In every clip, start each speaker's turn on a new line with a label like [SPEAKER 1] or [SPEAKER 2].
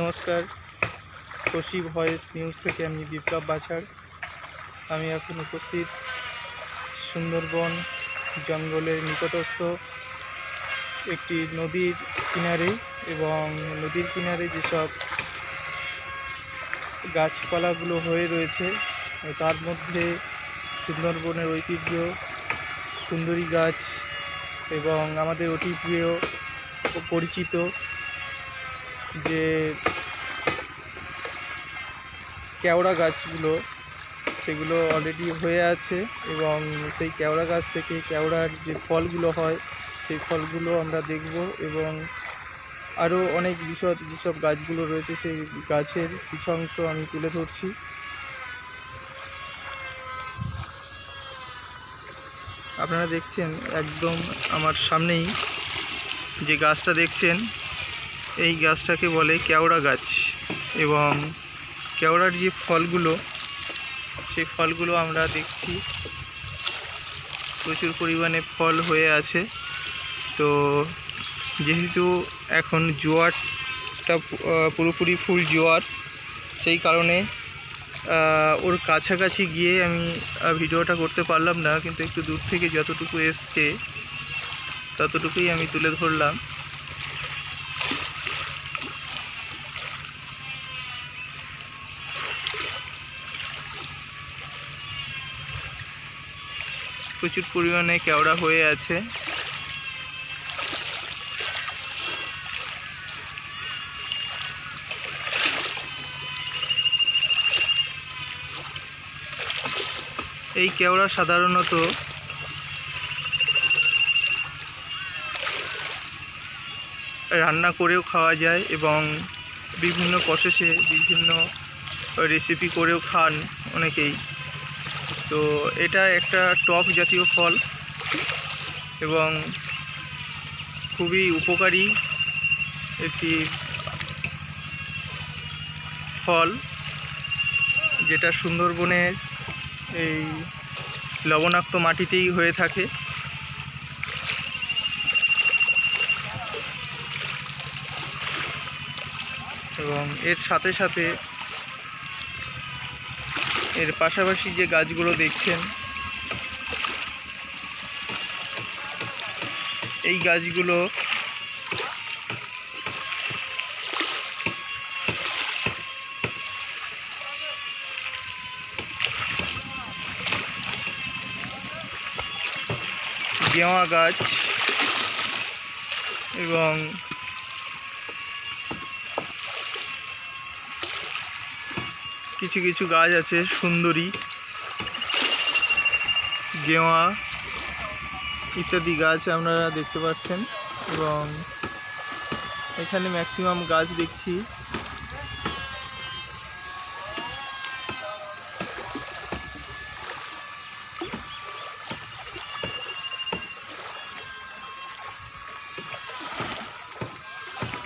[SPEAKER 1] নমস্কার, Kosi voice news থেকে আমি বিপ্লব বাছার। আমি এখন উপস্থিত সুন্দরবন জঙ্গলের নিকটস্থ একটি নদীর কিনারে, এবং নদীর কিনারে যেসব গাছপালাগুলো হয়ে রয়েছে তার মধ্যে সুন্দরবনের ঐতিহ্য সুন্দরী গাছ এবং আমাদের অতি প্রিয় পরিচিত যে কেওড়া গাছগুলো, সেগুলো অলরেডি হয়ে আছে। এবং সেই কেওড়া গাছ থেকে কেওড়ার যে ফলগুলো হয় সেই ফলগুলো আমরা দেখব, এবং আরও অনেক বিশদ যেসব গাছগুলো রয়েছে সেই গাছের কিছু অংশ আমি তুলে ধরছি। আপনারা দেখছেন একদম আমার সামনেই যে গাছটা দেখছেন, এই গাছটাকে বলে কেওড়া গাছ। এবং কেওড়ার যে ফলগুলো, সেই ফলগুলো আমরা দেখছি প্রচুর পরিমাণে ফল হয়ে আছে। তো যেহেতু এখন জোয়ারটা পুরোপুরি ফুল জোয়ার, সেই কারণে ওর কাছাকাছি গিয়ে আমি ভিডিওটা করতে পারলাম না, কিন্তু একটু দূর থেকে যতটুকু এসছে ততটুকুই আমি তুলে ধরলাম। প্রচুর পরিমাণে কেওড়া হয়ে আছে। এই কেওড়া সাধারণত রান্না করেও খাওয়া যায়, এবং বিভিন্ন প্রসেসে বিভিন্ন রেসিপি করেও খান অনেকেই। তো এটা একটা টক জাতীয় ফল এবং খুবই উপকারী একটি ফল, যেটা সুন্দরবনের এই লবণাক্ত মাটিতেই হয়ে থাকে। এবং এর সাথে সাথে এর পাশাপাশি যে গাছগুলো দেখছেন, এই গাছগুলো গেওয়া গাছ, এবং কিছু কিছু গাছ আছে সুন্দরী, গেওয়া ইত্যাদি গাছ আপনারা দেখতে পাচ্ছেন। এবং এখানে ম্যাক্সিমাম গাছ দেখছি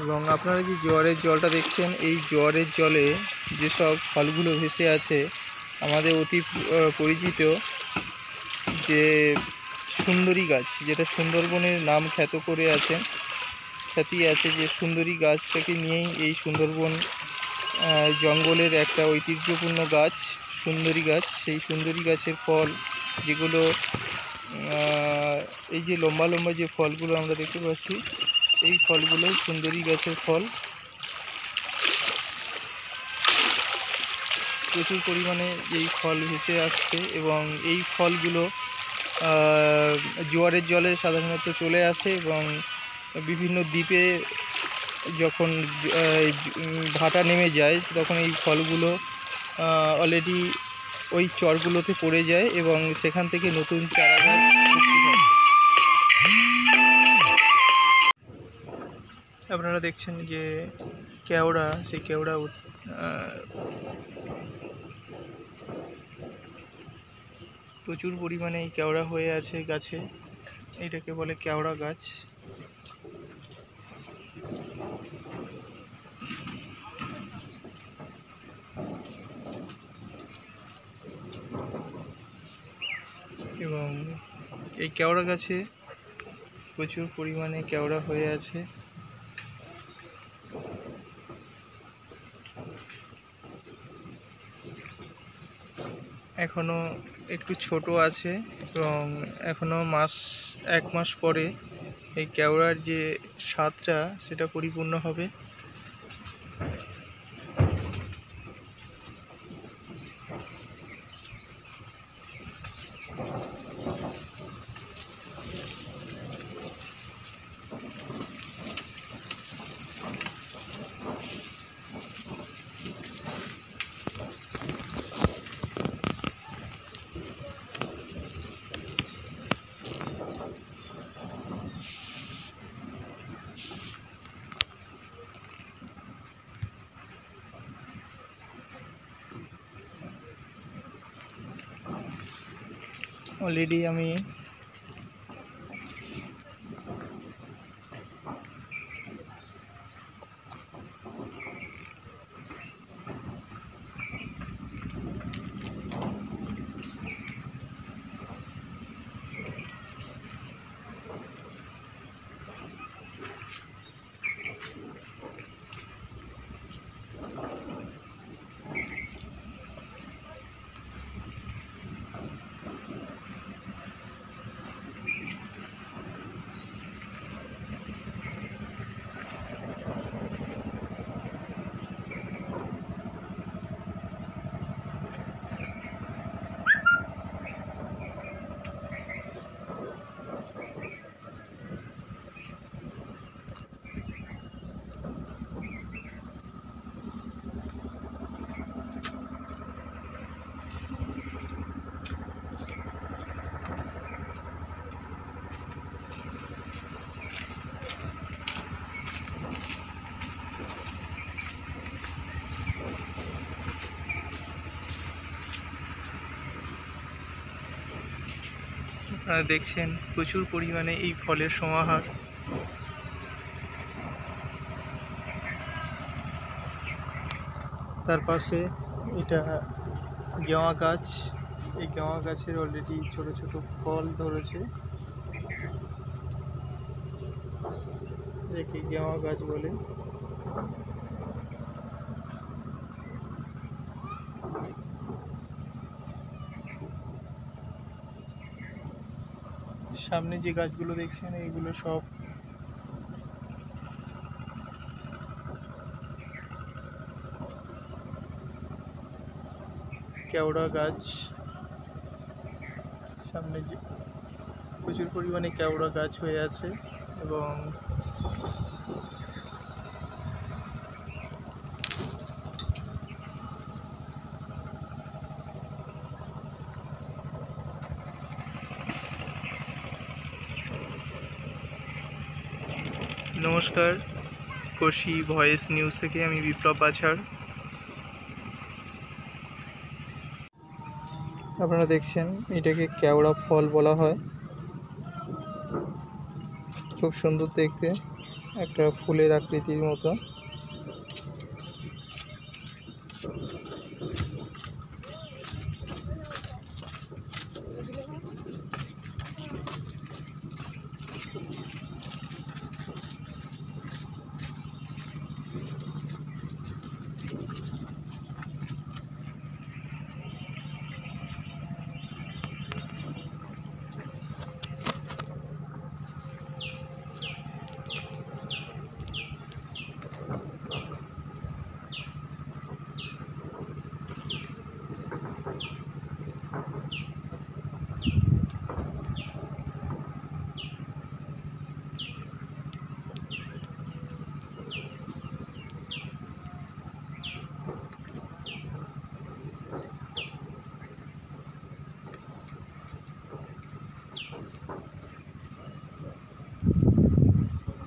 [SPEAKER 1] এবং আপনারা যে জোয়ারের জলটা দেখছেন, এই জোয়ারের জলে যেসব ফলগুলো ভেসে আছে আমাদের অতি পরিচিত যে সুন্দরী গাছ, যেটা সুন্দরবনের নাম খ্যাতি আছে, যে সুন্দরী গাছটাকে নিয়েই এই সুন্দরবন জঙ্গলের একটা ঐতিহ্যপূর্ণ গাছ সুন্দরী গাছ। সেই সুন্দরী গাছের ফল যেগুলো এই যে লম্বা লম্বা যে ফলগুলো আমরা দেখতে পাচ্ছি, এই ফলগুলো সুন্দরী গাছের ফল। প্রচুর পরিমাণে এই ফল ভেসে আসছে, এবং এই ফলগুলো জোয়ারের জলে সাধারণত চলে আসে, এবং বিভিন্ন দ্বীপে যখন ভাটা নেমে যায় তখন এই ফলগুলো অলরেডি ওই চরগুলোতে পড়ে যায়, এবং সেখান থেকে নতুন চারা গাছ সৃষ্টি হয়। আপনারা দেখছেন যে কেওড়া, সেই কেওড়া প্রচুর পরিমাণে এই কেওড়া হয়ে আছে গাছে, এইটাকে বলে কেওড়া গাছ। এবং এই কেওড়া গাছে প্রচুর পরিমাণে কেওড়া হয়ে আছে। এখনও একটু ছোট আছে এবং এখনও 1 মাস পরে এই কেওড়ার যে স্বাদটা সেটা পরিপূর্ণ হবে। অলরেডি আমি আপনারা দেখছেন প্রচুর পরিমাণে এই ফলের সমাহার। তার পাশে এটা গেওয়া গাছ। এই গেওয়া গাছের অলরেডি ছোট ছোট ফল ধরেছে, একে গেওয়া গাছ বলে। সামনে যে গাছগুলো দেখছেন এইগুলো সব কেওড়া গাছ। সামনে যে প্রচুর পরিমাণে কেওড়া গাছ হয়ে আছে এবং নমস্কার, কোশি ভয়েস নিউজ থেকে আমি বিপ্লব আছাড়। আপনারা দেখছেন এটাকে কেওড়া ফল বলা হয়। খুব সুন্দর দেখতে, একটা ফুলের আকৃতির মতো।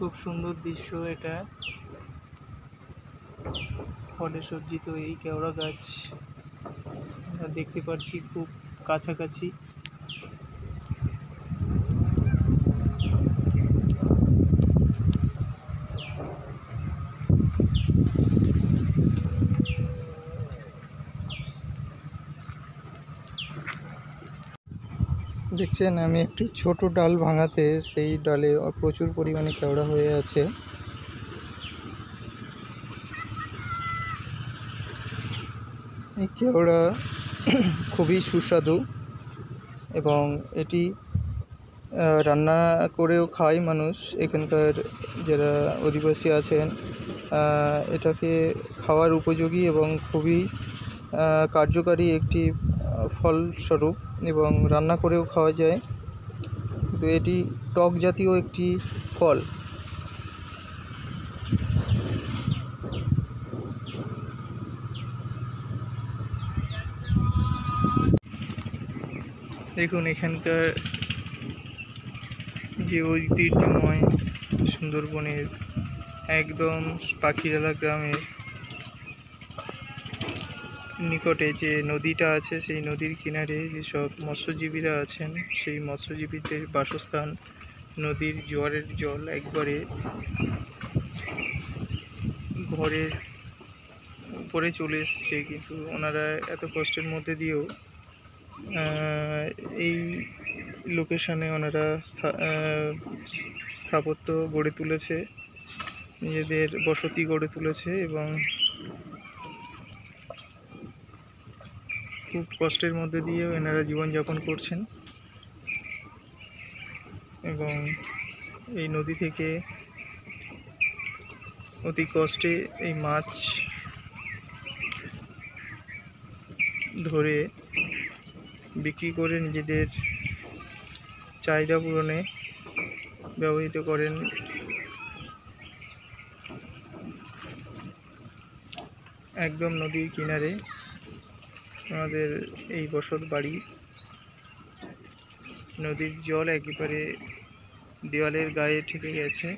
[SPEAKER 1] খুব সুন্দর দৃশ্য এটা। ফলে সজ্জিত এই কেওড়া গাছ আমরা দেখতে পাচ্ছি খুব কাছাকাছি। দেখছেন আমি একটি ছোট ডাল ভাঙাতে সেই ডালে প্রচুর পরিমাণে কেওড়া হয়ে আছে। এই কেওড়া খুবই সুস্বাদু এবং এটি রান্না করেও খায় মানুষ। এখানকার যারা অধিবাসী আছেন এটাকে খাওয়ার উপযোগী এবং খুবই কার্যকারী একটি ফলস্বরূপ এবং রান্না করেও খাওয়া যায়। তো এটি টক জাতীয় একটি ফল। দেখুন এখানকার যে ঐতিহ্যময় সুন্দরবনের একদম পাখিরালা গ্রামের নিকটে যে নদীটা আছে, সেই নদীর কিনারে যেসব মৎস্যজীবীরা আছেন, সেই মৎস্যজীবীদের বাসস্থান। নদীর জোয়ারের জল একবারে ঘরের উপরে চলে এসছে, কিন্তু ওনারা এত কষ্টের মধ্যে দিয়েও এই লোকেশানে ওনারা স্থাপত্য গড়ে তুলেছে, নিজেদের বসতি গড়ে তুলেছে এবং খুব কষ্টের মধ্যে দিয়েও এনারা জীবনযাপন করছেন। এবং এই নদী থেকে অতি কষ্টে এই মাছ ধরে বিক্রি করে নিজেদের চাহিদা পূরণে ব্যবহৃত করেন। একদম নদীর কিনারে আমাদের এই বসত বাড়ি। নদীর জল একেবারে দেওয়ালের গায়ে ঠেকে গেছে।